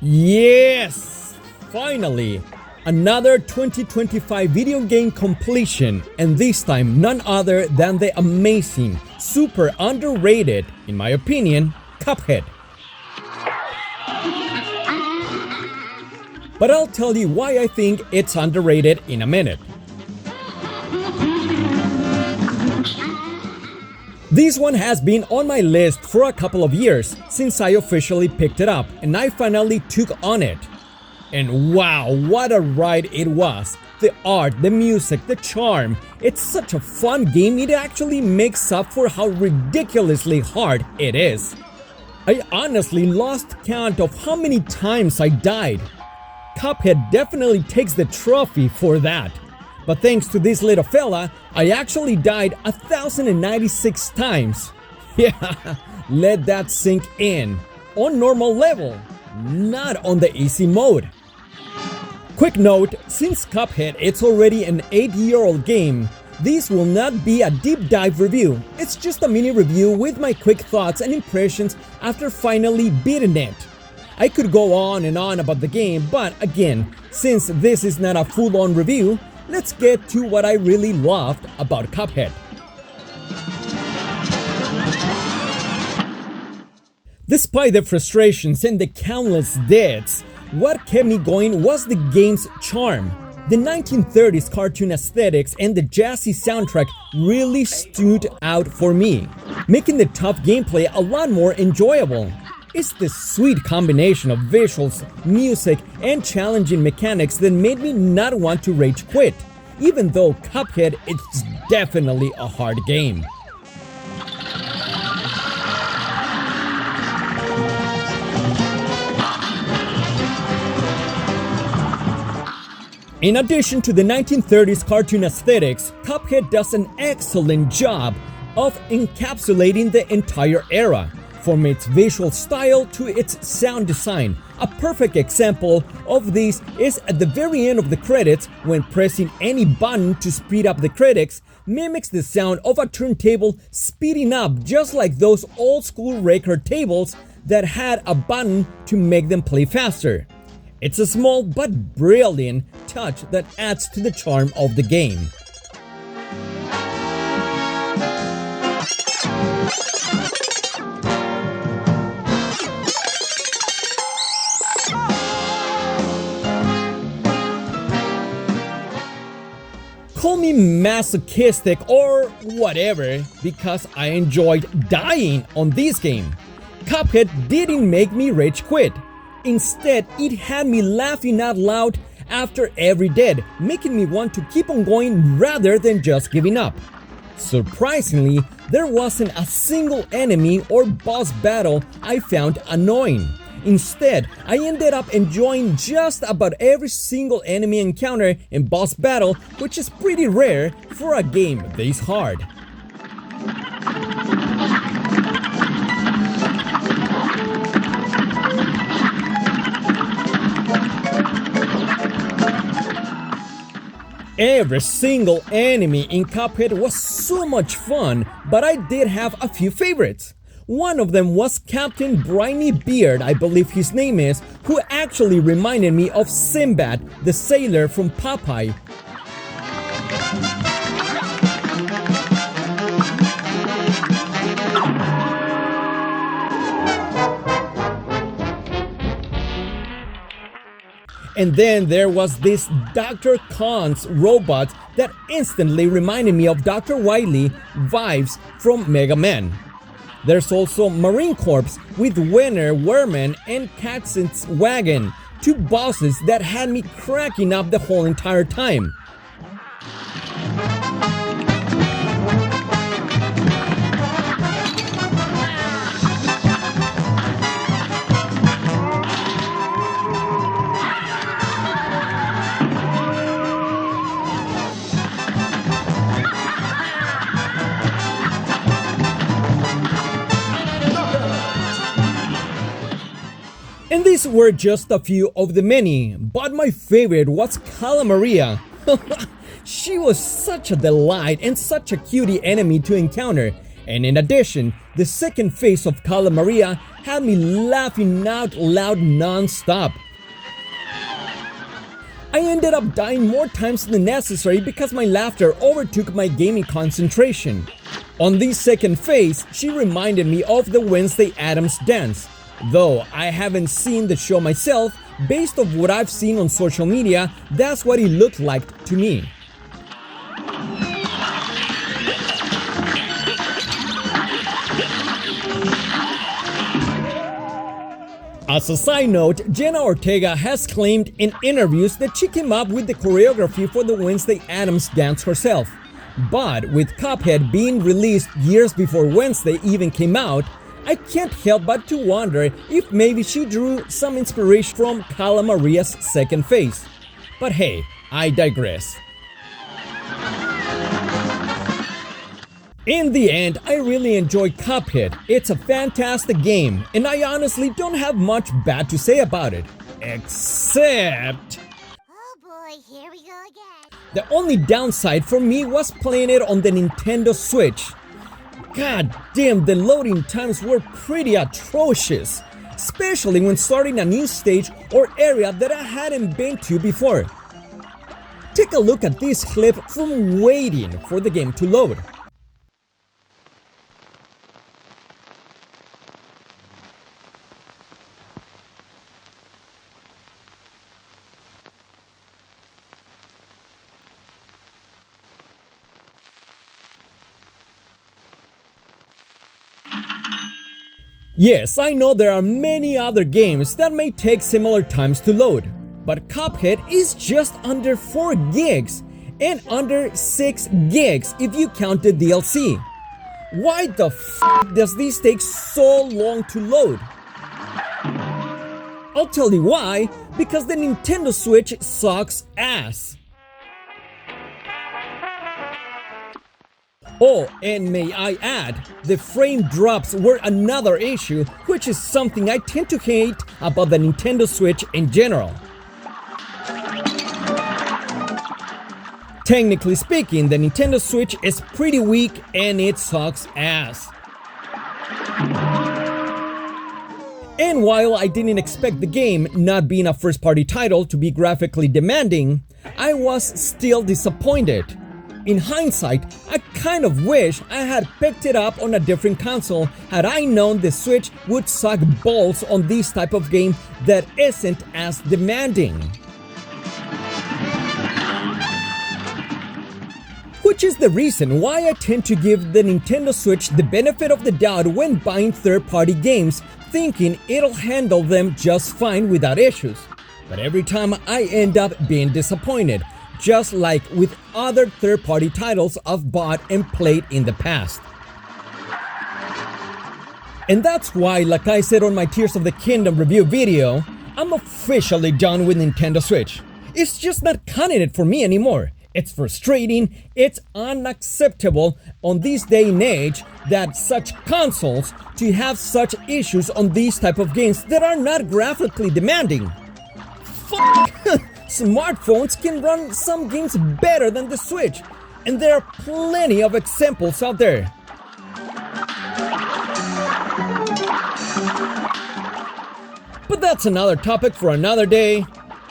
Yes! Finally! Another 2025 video game completion, and this time none other than the amazing, super underrated, in my opinion, Cuphead. But I'll tell you why I think it's underrated in a minute. This one has been on my list for a couple of years since I officially picked it up and I finally took on it. And wow, what a ride it was! The art, the music, the charm. It's such a fun game, it actually makes up for how ridiculously hard it is. I honestly lost count of how many times I died. Cuphead definitely takes the trophy for that. But thanks to this little fella, I actually died 1,096 times. Yeah, let that sink in. On normal level, not on the easy mode. Quick note, since Cuphead it's already an 8-year-old game, this will not be a deep dive review. It's just a mini review with my quick thoughts and impressions after finally beating it. I could go on and on about the game, but again, since this is not a full-on review, let's get to what I really loved about Cuphead. Despite the frustrations and the countless deaths, what kept me going was the game's charm. The 1930s cartoon aesthetics and the jazzy soundtrack really stood out for me, making the tough gameplay a lot more enjoyable. It's the sweet combination of visuals, music, and challenging mechanics that made me not want to rage quit, even though Cuphead is definitely a hard game. In addition to the 1930s cartoon aesthetics, Cuphead does an excellent job of encapsulating the entire era, from its visual style to its sound design. A perfect example of this is at the very end of the credits, when pressing any button to speed up the credits mimics the sound of a turntable speeding up, just like those old school record tables that had a button to make them play faster. It's a small but brilliant touch that adds to the charm of the game. Call me masochistic or whatever, because I enjoyed dying on this game. Cuphead didn't make me rage quit. Instead, it had me laughing out loud after every death, making me want to keep on going rather than just giving up. Surprisingly, there wasn't a single enemy or boss battle I found annoying. Instead, I ended up enjoying just about every single enemy encounter and boss battle, which is pretty rare for a game this hard. Every single enemy in Cuphead was so much fun, but I did have a few favorites. One of them was Captain Briny Beard, I believe his name is, who actually reminded me of Sinbad, the sailor from Popeye. And then there was this Dr. Khan's robot that instantly reminded me of Dr. Wily vibes from Mega Man. There's also Marine Corps with Wenner, Werman, and Katzen's Wagon, two bosses that had me cracking up the whole entire time. And these were just a few of the many, but my favorite was Calamaria. She was such a delight and such a cutie enemy to encounter, And in addition, the second phase of Cala Maria had me laughing out loud non-stop. I ended up dying more times than necessary because my laughter overtook my gaming concentration. On the second phase, she reminded me of the Wednesday Addams dance. Though I haven't seen the show myself, based on what I've seen on social media, that's what it looked like to me. As a side note, Jenna Ortega has claimed in interviews that she came up with the choreography for the Wednesday Addams dance herself. But with Cuphead being released years before Wednesday even came out, I can't help but to wonder if maybe she drew some inspiration from Cala Maria's second phase. But hey, I digress. In the end, I really enjoyed Cuphead. It's a fantastic game, and I honestly don't have much bad to say about it. Except... oh boy, here we go again. The only downside for me was playing it on the Nintendo Switch. God damn, the loading times were pretty atrocious, especially when starting a new stage or area that I hadn't been to before. Take a look at this clip from waiting for the game to load. Yes, I know there are many other games that may take similar times to load, but Cuphead is just under 4 gigs and under 6 gigs if you count the DLC. Why the f does this take so long to load? I'll tell you why, because the Nintendo Switch sucks ass. Oh, and may I add, the frame drops were another issue, which is something I tend to hate about the Nintendo Switch in general. Technically speaking, the Nintendo Switch is pretty weak and it sucks ass. And while I didn't expect the game, not being a first-party title, to be graphically demanding, I was still disappointed. In hindsight, I kind of wish I had picked it up on a different console had I known the Switch would suck balls on this type of game that isn't as demanding. Which is the reason why I tend to give the Nintendo Switch the benefit of the doubt when buying third-party games, thinking it'll handle them just fine without issues. But every time I end up being disappointed, just like with other third-party titles I've bought and played in the past. And that's why, like I said on my Tears of the Kingdom review video, I'm officially done with Nintendo Switch. It's just not cutting it for me anymore. It's frustrating, it's unacceptable on this day and age that such consoles to have such issues on these type of games that are not graphically demanding. Smartphones can run some games better than the Switch, and there are plenty of examples out there. But that's another topic for another day,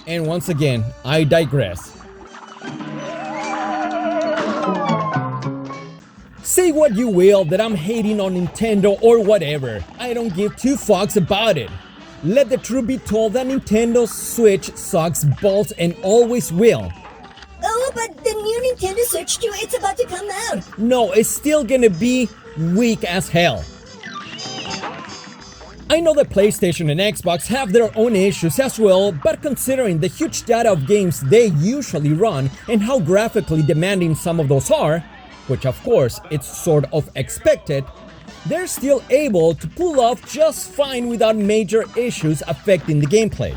and once again, I digress. Say what you will that I'm hating on Nintendo or whatever, I don't give two fucks about it. Let the truth be told that Nintendo Switch sucks balls and always will. Oh, but the new Nintendo Switch 2, it's about to come out. No, it's still gonna be weak as hell. I know that PlayStation and Xbox have their own issues as well, but considering the huge data of games they usually run and how graphically demanding some of those are, which of course it's sort of expected, they're still able to pull off just fine without major issues affecting the gameplay.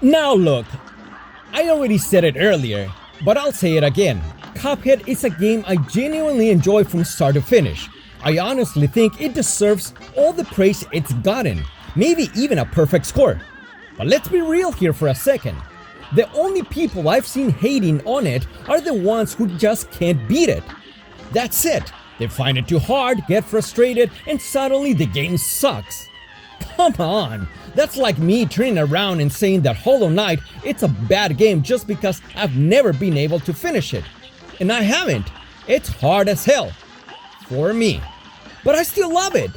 Now look, I already said it earlier, but I'll say it again. Cuphead is a game I genuinely enjoy from start to finish. I honestly think it deserves all the praise it's gotten, maybe even a perfect score. But let's be real here for a second. The only people I've seen hating on it are the ones who just can't beat it. That's it. They find it too hard, get frustrated, and suddenly the game sucks. Come on, that's like me turning around and saying that Hollow Knight it's a bad game just because I've never been able to finish it. And I haven't. It's hard as hell. For me. But I still love it.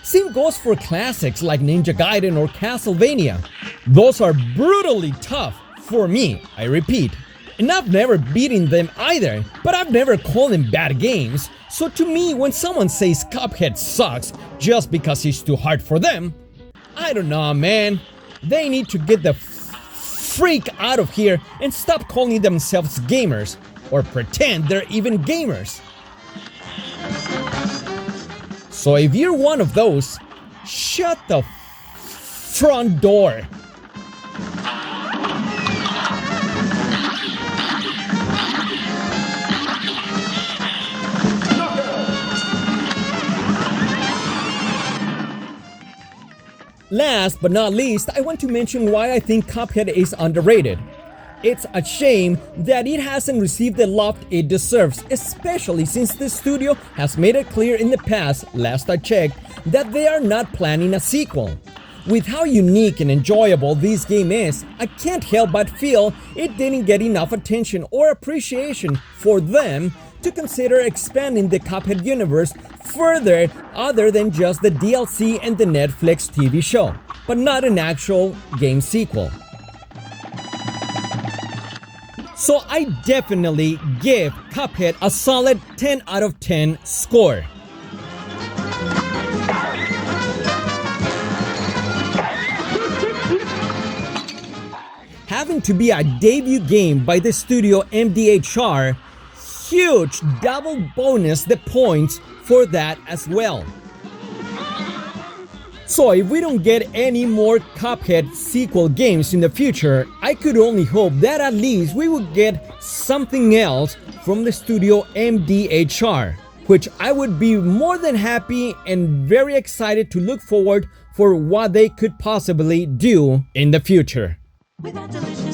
Same goes for classics like Ninja Gaiden or Castlevania. Those are brutally tough for me, I repeat. And I've never beaten them either, but I've never called them bad games. So to me, when someone says Cuphead sucks just because it's too hard for them, I don't know, man. They need to get the freak out of here and stop calling themselves gamers, or pretend they're even gamers. So if you're one of those, shut the front door. Last but not least, I want to mention why I think Cuphead is underrated. It's a shame that it hasn't received the love it deserves, especially since the studio has made it clear in the past, last I checked, that they are not planning a sequel. With how unique and enjoyable this game is, I can't help but feel it didn't get enough attention or appreciation for them to consider expanding the Cuphead universe further other than just the DLC and the Netflix TV show, but not an actual game sequel. So I definitely give Cuphead a solid 10 out of 10 score. Having to be a debut game by the studio MDHR, huge double bonus the points for that as well. So if we don't get any more Cuphead sequel games in the future, I could only hope that at least we would get something else from the studio MDHR, which I would be more than happy and very excited to look forward for what they could possibly do in the future. With that delicious